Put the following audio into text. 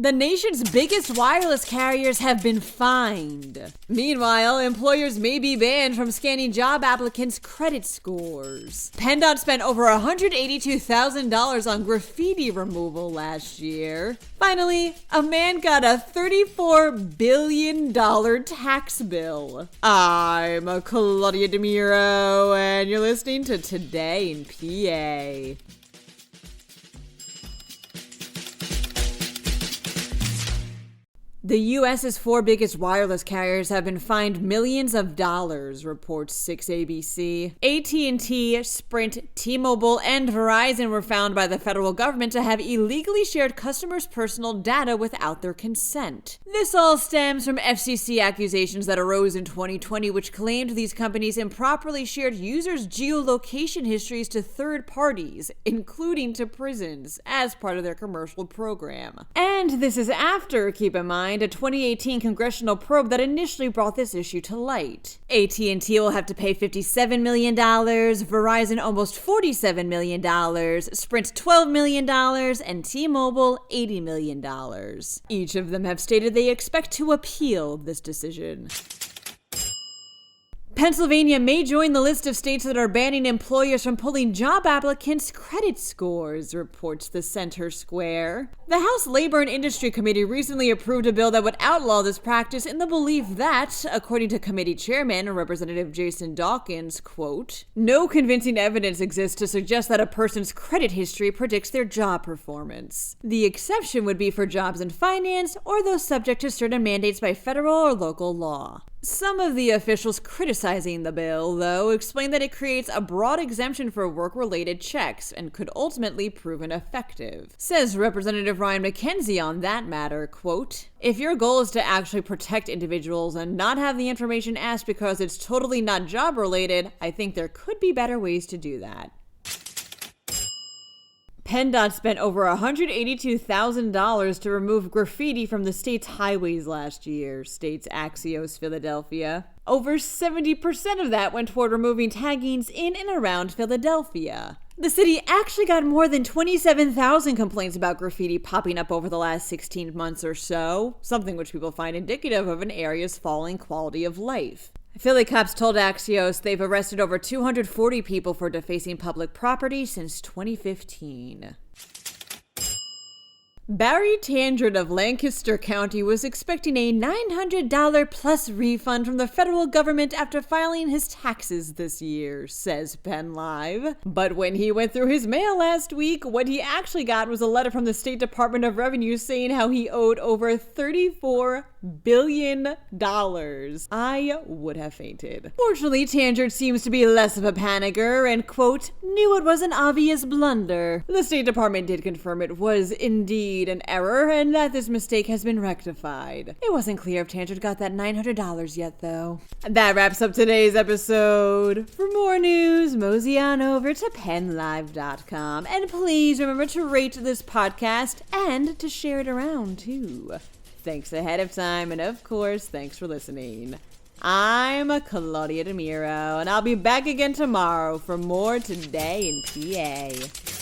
The nation's biggest wireless carriers have been fined. Meanwhile, employers may be banned from scanning job applicants' credit scores. PennDOT spent over $182,000 on graffiti removal last year. Finally, a man got a $34 billion tax bill. I'm Claudia Dimuro, and you're listening to Today in PA. The U.S.'s four biggest wireless carriers have been fined millions of dollars, reports 6ABC. AT&T, Sprint, T-Mobile, and Verizon were found by the federal government to have illegally shared customers' personal data without their consent. This all stems from FCC accusations that arose in 2020, which claimed these companies improperly shared users' geolocation histories to third parties, including to prisons, as part of their commercial program. And this is after, keep in mind, a 2018 congressional probe that initially brought this issue to light. AT&T will have to pay $57 million, Verizon almost $47 million, Sprint $12 million, and T-Mobile $80 million. Each of them have stated they expect to appeal this decision. Pennsylvania may join the list of states that are banning employers from pulling job applicants' credit scores, reports the Center Square. The House Labor and Industry Committee recently approved a bill that would outlaw this practice in the belief that, according to committee chairman Representative Jason Dawkins, quote, "No convincing evidence exists to suggest that a person's credit history predicts their job performance. The exception would be for jobs in finance or those subject to certain mandates by federal or local law." Some of the officials criticizing the bill, though, explain that it creates a broad exemption for work-related checks and could ultimately prove ineffective. Says Representative Ryan McKenzie on that matter, quote, "If your goal is to actually protect individuals and not have the information asked because it's totally not job-related, I think there could be better ways to do that." PennDOT spent over $182,000 to remove graffiti from the state's highways last year, states Axios Philadelphia. Over 70% of that went toward removing taggings in and around Philadelphia. The city actually got more than 27,000 complaints about graffiti popping up over the last 16 months or so, something which people find indicative of an area's falling quality of life. Philly cops told Axios they've arrested over 240 people for defacing public property since 2015. Barry Tangent of Lancaster County was expecting a $900 plus refund from the federal government after filing his taxes this year, says PennLive. But when he went through his mail last week, what he actually got was a letter from the State Department of Revenue saying how he owed over $34 billion. I would have fainted. Fortunately, Tangent seems to be less of a panicker and, quote, "knew it was an obvious blunder." The State Department did confirm it was indeed an error and that this mistake has been rectified. It wasn't clear if Tangent got that $900 yet, though. That wraps up today's episode. For more news, mosey on over to PennLive.com. And please remember to rate this podcast and to share it around, too. Thanks ahead of time, and of course, thanks for listening. I'm Claudia Dimuro, and I'll be back again tomorrow for more Today in PA.